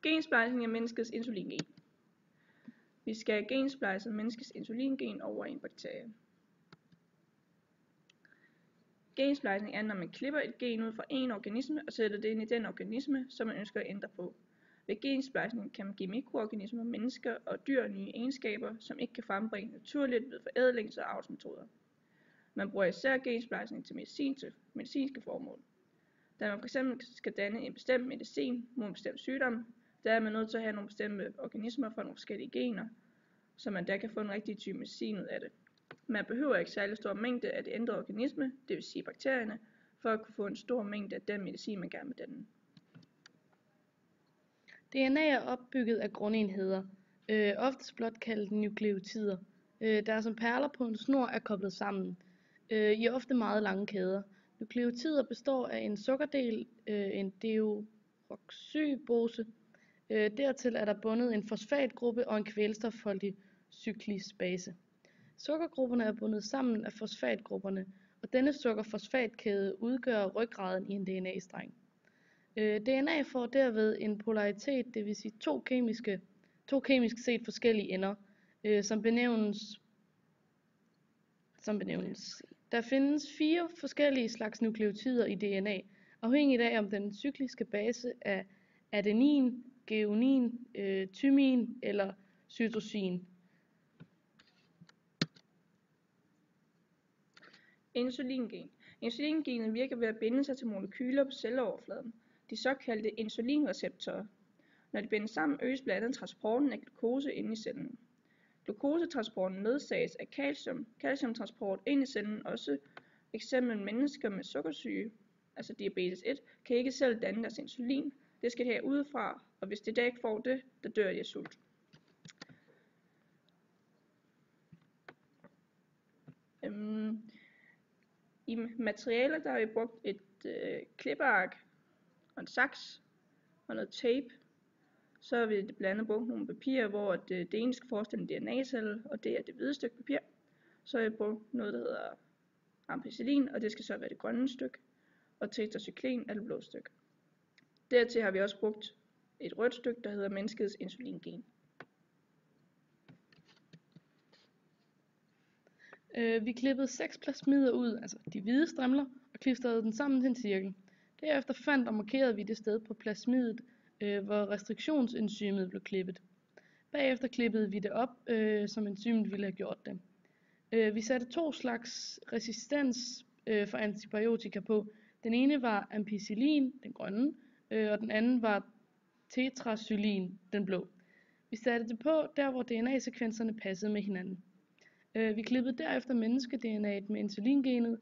Gensplejsning af menneskets insulingen. Vi skal have gensplejset menneskets insulingen over i en bakterie. Gensplejsning er, når man klipper et gen ud fra en organisme og sætter det ind i den organisme, som man ønsker at ændre på. Ved gensplejsning kan man give mikroorganismer, mennesker og dyr nye egenskaber, som ikke kan frembringe naturligt ved forædlings- og avlsmetoder. Man bruger især gensplejsning til medicinske formål. Da man fx skal danne en bestemt medicin mod en bestemt sygdom, der er man nødt til at have nogle bestemte organismer fra nogle forskellige gener, så man der kan få en rigtig type medicin ud af det. Man behøver ikke særlig stor mængde af det ændrede organisme, det vil sige bakterierne, for at kunne få en stor mængde af den medicin, man gerne vil danne. DNA er opbygget af grundenheder, oftest blot kaldet nukleotider, der som perler på en snor er koblet sammen i ofte meget lange kæder. Nukleotider består af en sukkerdel, en deoxyribose. Dertil er der bundet en fosfatgruppe og en kvælstofholdig cyklisbase. Sukkergrupperne er bundet sammen af fosfatgrupperne, og denne sukker-fosfatkæde udgør ryggraden i en DNA-streng. DNA får derved en polaritet, det vil sige to kemisk set forskellige ender, som benævnes. Der findes 4 forskellige slags nukleotider i DNA, afhængigt af om den cykliske base er adenin, guanin, thymin eller cytosin. Insulingen. Insulingenet virker ved at binde sig til molekyler på celleoverfladen, de såkaldte insulinreceptorer. Når de bindes sammen, øges blandt andet transporten af glukose inde i cellen. Glukosetransporten ledsages af calcium. Calciumtransport ind i cellen også. Eksempel mennesker med sukkersyge, altså diabetes 1, kan ikke selv danne deres insulin. Det skal de have udefra, og hvis de da ikke får det, der dør de af sult. I materialer der har vi brugt et klippeark og en saks og noget tape. Så har vi blandt andet brugt nogle papirer, hvor det ene skal forestille en DNA-celle, og det er det hvide stykke papir. Så har vi brugt noget, der hedder ampicillin, og det skal så være det grønne stykke, og tetracyklin er det blå stykke. Dertil har vi også brugt et rødt stykke, der hedder menneskets insulingen. Vi klippede 6 plasmider ud, altså de hvide strimler, og klistrede den sammen til en cirkel. Derefter fandt og markerede vi det sted på plasmidet, hvor restriktionsenzymet blev klippet. Bagefter klippede vi det op, som enzymet ville have gjort det. Vi satte 2 slags resistens for antibiotika på. Den ene var ampicillin, den grønne, og den anden var tetracyklin, den blå. Vi satte det på der, hvor DNA-sekvenserne passede med hinanden. Vi klippede derefter menneske-DNA'et med insulingenet.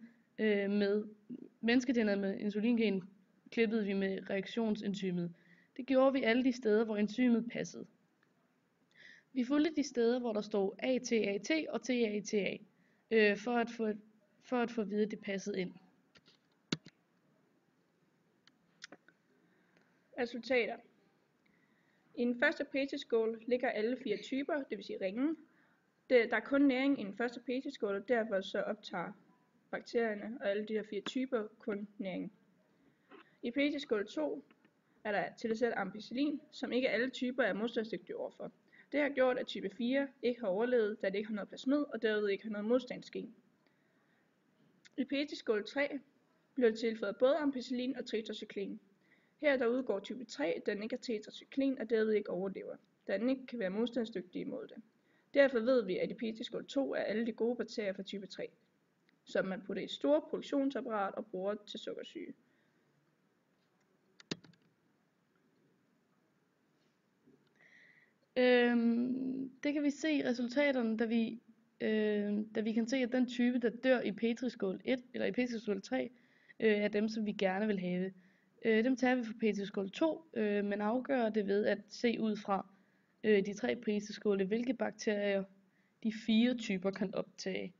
Menneske-DNA'et med insulingen klippede vi med reaktionsenzymet. Det gjorde vi alle de steder, hvor enzymet passede. Vi fulgte de steder, hvor der stod ATAT og TATA, for at få at vide, at det passede ind. Resultater. I den første petri-skål ligger alle 4 typer, det vil sige ringen. Der er kun næring i den første petri-skål, og derfor så optager bakterierne og alle de her 4 typer kun næring. I petri-skål 2 er der tilsat ampicillin, som ikke alle typer er modstandsdygtige overfor. Det har gjort, at type 4 ikke har overlevet, da det ikke har noget plasmid, og derved ikke har noget modstandsgen. I petri-skål 3 bliver det tilføjet både ampicillin og tetracyklin. Her der udgår type 3, den ikke er tetracyklin, og derved ikke overlever, da den ikke kan være modstandsdygtig imod det. Derfor ved vi, at i petri-skål 2 er alle de gode bakterier fra type 3, som man putter i et stort produktionsapparat og bruger til sukkersyge. Det kan vi se i resultaterne, da vi kan se, at den type, der dør i petri-skål 1 eller i petri-skål 3, er dem, som vi gerne vil have. Dem tager vi fra petri-skål 2, men afgør det ved at se ud fra de 3 petri-skåle, hvilke bakterier de 4 typer kan optage.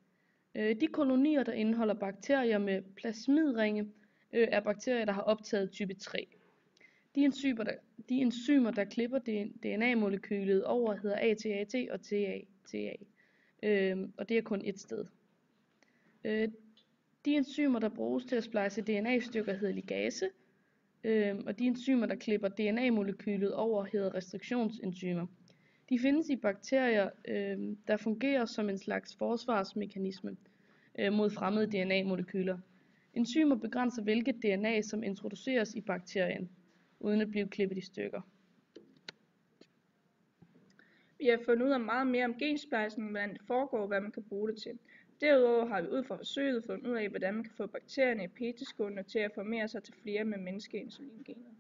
De kolonier, der indeholder bakterier med plasmidringe, er bakterier, der har optaget type 3. De enzymer, der klipper DNA-molekylet over, hedder ATAT og TATA, og det er kun et sted. De enzymer, der bruges til at splice DNA-stykker, hedder ligase, og de enzymer, der klipper DNA-molekylet over, hedder restriktionsenzymer. De findes i bakterier, der fungerer som en slags forsvarsmekanisme mod fremmede DNA-molekyler. Enzymer begrænser hvilket DNA, som introduceres i bakterien, uden at blive klippet i stykker. Vi har fundet ud af meget mere om gensplejsning, hvordan det foregår og hvad man kan bruge det til. Derudover har vi ud fra forsøget fundet ud af, hvordan man kan få bakterierne i petriskålene til at formere sig til flere med menneskeinsulingener.